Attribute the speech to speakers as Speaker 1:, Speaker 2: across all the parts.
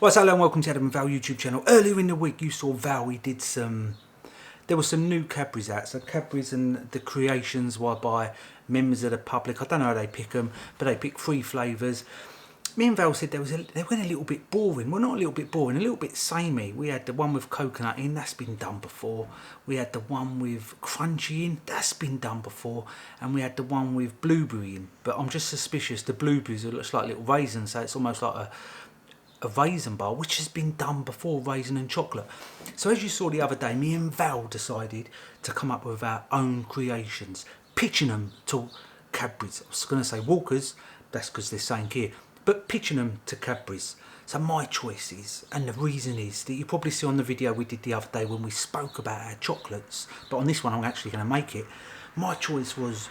Speaker 1: Well, hello and welcome to Adam and Val YouTube channel. Earlier in the week you saw Val, he did there were some new Cadburys out. So Cadburys and the creations whereby members of the public, I don't know how they pick them, but they pick 3 flavours. Me and Val said they went a little bit boring. Well, not a little bit boring, a little bit samey. We had the one with coconut in, that's been done before. We had the one with crunchy in, that's been done before. And we had the one with blueberry in. But I'm just suspicious the blueberries looks like little raisins, so it's almost like a raisin bar, which has been done before, raisin and chocolate. So as you saw the other day, me and Val decided to come up with our own creations, pitching them to Cadbury's. I was going to say Walkers, that's because they're saying here, but pitching them to Cadbury's. So my choices, and the reason is that you probably see on the video we did the other day when we spoke about our chocolates, but on this one I'm actually going to make it. My choice was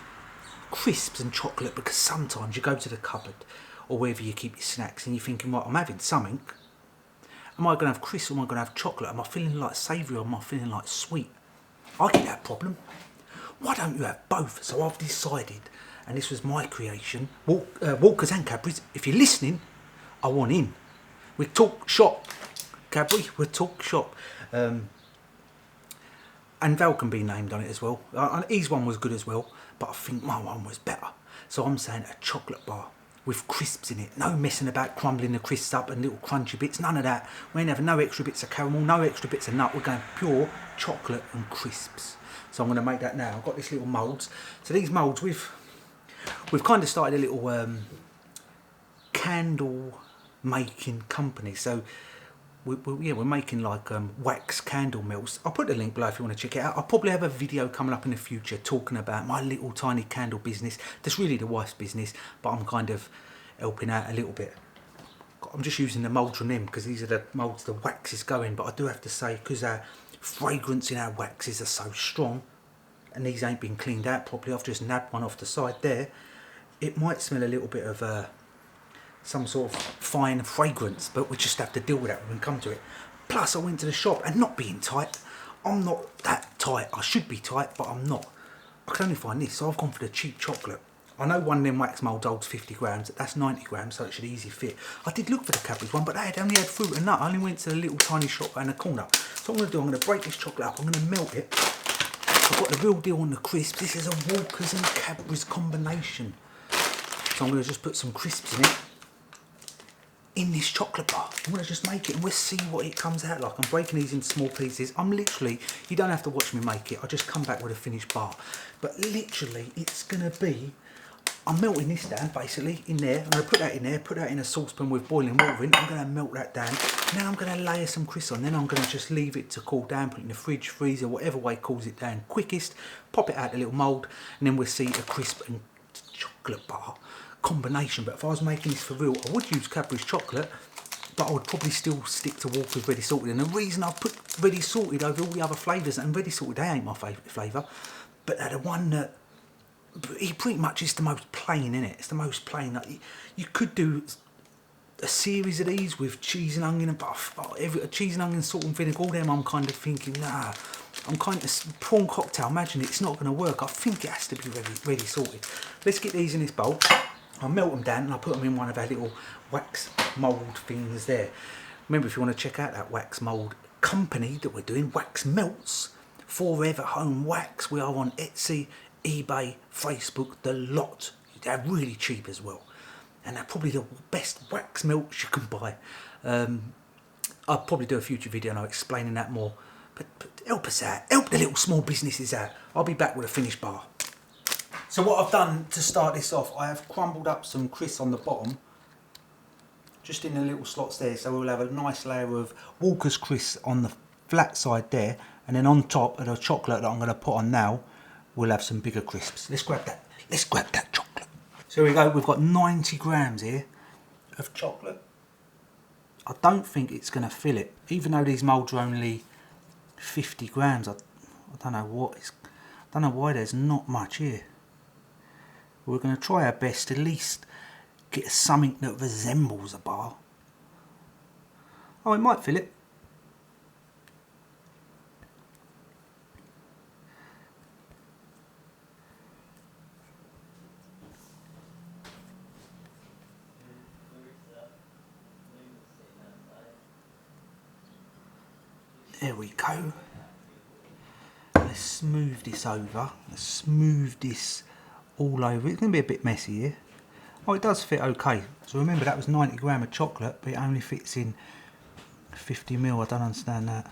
Speaker 1: crisps and chocolate, because sometimes you go to the cupboard or wherever you keep your snacks and you're thinking, right, I'm having something. Am I going to have crisps or am I going to have chocolate? Am I feeling like savoury or am I feeling like sweet? I get that problem. Why don't you have both? So I've decided, and this was my creation, Walkers and Cadbury's, if you're listening, I want in. We talk shop, Cadbury, we talk shop. And Val can be named on it as well. His one was good as well, but I think my one was better. So I'm saying a chocolate bar with crisps in it. No messing about crumbling the crisps up and little crunchy bits, none of that. We ain't having no extra bits of caramel, no extra bits of nut. We're going pure chocolate and crisps. So I'm going to make that now. I've got this little moulds. So these moulds, we've kind of started a little candle making company. So we're making like wax candle melts. I'll put the link below if you want to check it out. I'll probably have a video coming up in the future talking about my little tiny candle business. That's really the wife's business, but I'm kind of helping out a little bit. I'm just using the moulds from them because these are the moulds the wax is going, but I do have to say, because our fragrance in our waxes are so strong and these ain't been cleaned out properly, I've just nabbed one off the side there. It might smell a little bit of some sort of fine fragrance, but we just have to deal with that when we come to it. Plus I went to the shop, and not being tight, I'm not that tight. I should be tight, but I'm not. I can only find this, so I've gone for the cheap chocolate. I know one of them wax moulds holds 50 grams, that's 90 grams, so it should easily fit. I did look for the Cadbury's one, but they only had fruit and nut. I only went to the little tiny shop around the corner. So what I'm going to break this chocolate up, I'm going to melt it. I've got the real deal on the crisps. This is a Walkers and Cadbury's combination. So I'm going to just put some crisps in it, in this chocolate bar. I'm going to just make it and we'll see what it comes out like. I'm breaking these into small pieces. I'm literally, you don't have to watch me make it, I just come back with a finished bar. But literally it's going to be, I'm melting this down basically in there. I'm going to put that in there, put that in a saucepan with boiling water in. I'm going to melt that down. Now I'm going to layer some crisps on. Then I'm going to just leave it to cool down, put it in the fridge, freezer, whatever way cools it down quickest. Pop it out a little mould, and then we'll see a crisp and chocolate bar combination. But if I was making this for real, I would use Cadbury's chocolate, but I would probably still stick to Walker's Ready Salted. And the reason I put Ready Salted over all the other flavours, and Ready Salted, they ain't my favourite flavour, but they're the one that, it pretty much is the most plain, in it. It's the most plain. Like, you could do a series of these with cheese and onion and cheese and onion, salt and vinegar, all them I'm kind of thinking, nah, I'm kind of, prawn cocktail, imagine it's not going to work. I think it has to be ready salted. Let's get these in this bowl. I'll melt them down and I'll put them in one of our little wax mould things there. Remember, if you want to check out that wax mould company that we're doing, Wax Melts, Forever Home Wax, we are on Etsy, eBay, Facebook, the lot. They're really cheap as well. And they're probably the best wax melts you can buy. I'll probably do a future video now explaining that more. But help us out, help the little small businesses out. I'll be back with a finished bar. So what I've done to start this off, I have crumbled up some crisps on the bottom, just in the little slots there, so we'll have a nice layer of Walker's crisps on the flat side there, and then on top of the chocolate that I'm going to put on now, we'll have some bigger crisps. Let's grab that chocolate. So here we go, we've got 90 grams here of chocolate. I don't think it's going to fill it, even though these moulds are only 50 grams. I don't know why there's not much here. We're going to try our best to at least get something that resembles a bar. Oh, it might fill it. There we go. Let's smooth this over. Let's smooth this all over. It's going to be a bit messy here. Oh, it does fit okay. So remember, that was 90 grams of chocolate, but it only fits in 50 ml. I don't understand that.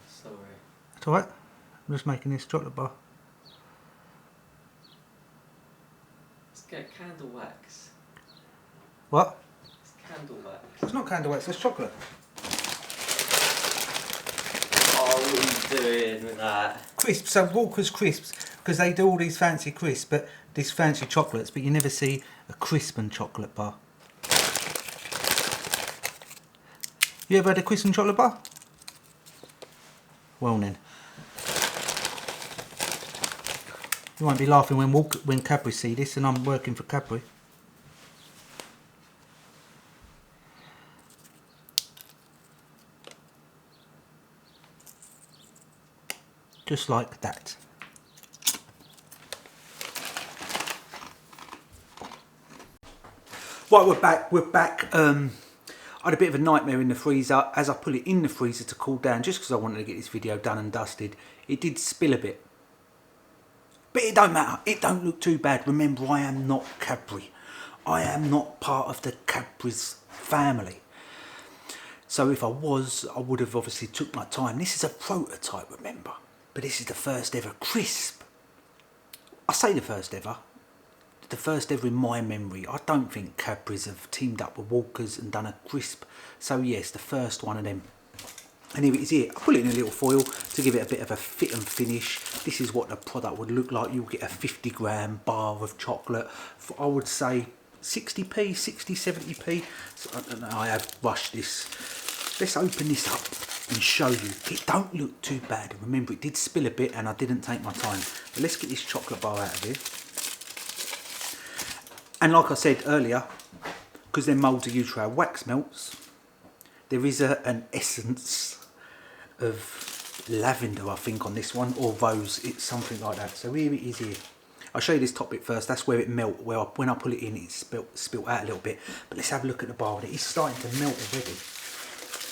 Speaker 2: Sorry.
Speaker 1: It's alright. I'm just making this chocolate bar.
Speaker 2: Let's get candle wax.
Speaker 1: What?
Speaker 2: It's candle wax.
Speaker 1: It's not candle wax, it's chocolate.
Speaker 2: Oh, what are you doing with that?
Speaker 1: Crisps, so Walker's crisps, because they do all these fancy crisps, but these fancy chocolates, but you never see a crisp and chocolate bar. You ever had a crisp and chocolate bar? Well then. You won't be laughing when Cadbury see this, and I'm working for Cadbury. Just like that. Right, we're back. I had a bit of a nightmare in the freezer. As I put it in the freezer to cool down, just because I wanted to get this video done and dusted, it did spill a bit. But it don't matter, it don't look too bad. Remember, I am not Cadbury. I am not part of the Cadbury's family. So if I was, I would have obviously took my time. This is a prototype, remember. But this is the first ever crisp. I say the first ever. The first ever in my memory. I don't think Cadbury's have teamed up with Walker's and done a crisp. So yes, the first one of them. And here it is here. I put it in a little foil to give it a bit of a fit and finish. This is what the product would look like. You'll get a 50 gram bar of chocolate for, I would say, 60p, 60, 70p. So I have rushed this. Let's open this up and show you. It don't look too bad. Remember, it did spill a bit and I didn't take my time. But let's get this chocolate bar out of here. And like I said earlier, because they're moulds are usually wax melts, there is an essence of lavender, I think, on this one, or rose. It's something like that. So here it is here. I'll show you this top bit first. That's where it melt. When I pull it in, it's spilt out a little bit. But let's have a look at the bar. It is starting to melt already.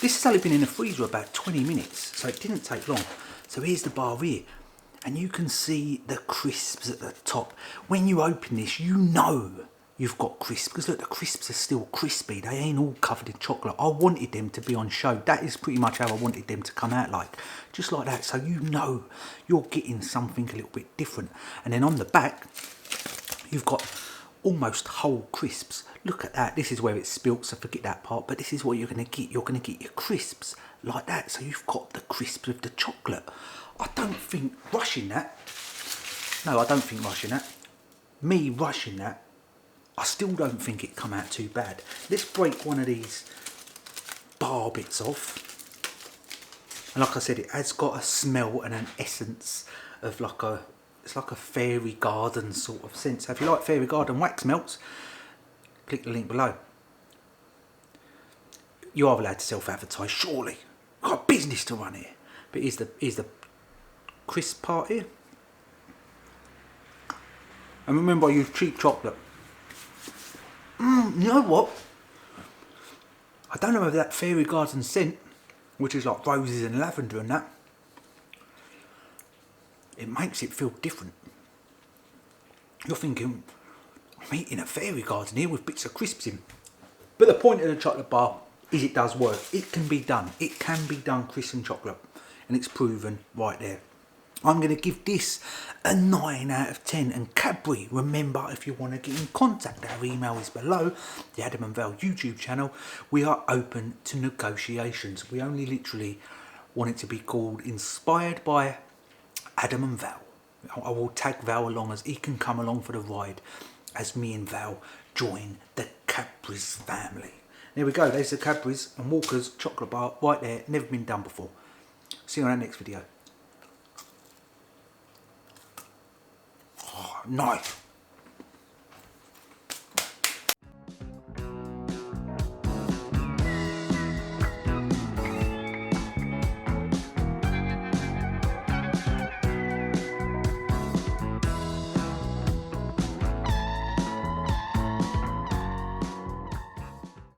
Speaker 1: This has only been in the freezer about 20 minutes, so it didn't take long. So here's the bar here. And you can see the crisps at the top. When you open this, you know you've got crisps, because look, the crisps are still crispy. They ain't all covered in chocolate. I wanted them to be on show. That is pretty much how I wanted them to come out, like, just like that. So you know you're getting something a little bit different. And then on the back, you've got almost whole crisps. Look at that. This is where it's spilt, so forget that part. But this is what you're going to get. You're going to get your crisps like that. So you've got the crisps with the chocolate. I don't think rushing that. No, I don't think rushing that. Me rushing that, I still don't think it come out too bad. Let's break one of these bar bits off. And like I said, it has got a smell and an essence of like a, it's like a fairy garden sort of sense. So if you like fairy garden wax melts, click the link below. You are allowed to self-advertise, surely. I've got a business to run here. But here's the crisp part here. And remember, I use cheap chocolate. You know what? I don't know if that fairy garden scent, which is like roses and lavender and that, it makes it feel different. You're thinking, I'm eating a fairy garden here with bits of crisps in. But the point of the chocolate bar is it does work. It can be done. It can be done, crisp and chocolate. And it's proven right there. I'm going to give this a 9 out of 10. And Cadbury, remember, if you want to get in contact, our email is below. The Adam and Val YouTube channel. We are open to negotiations. We only literally want it to be called Inspired by Adam and Val. I will tag Val along as he can come along for the ride as me and Val join the Cadbury's family. There we go. There's the Cadbury's and Walker's chocolate bar right there. Never been done before. See you on our next video. Oh, nice.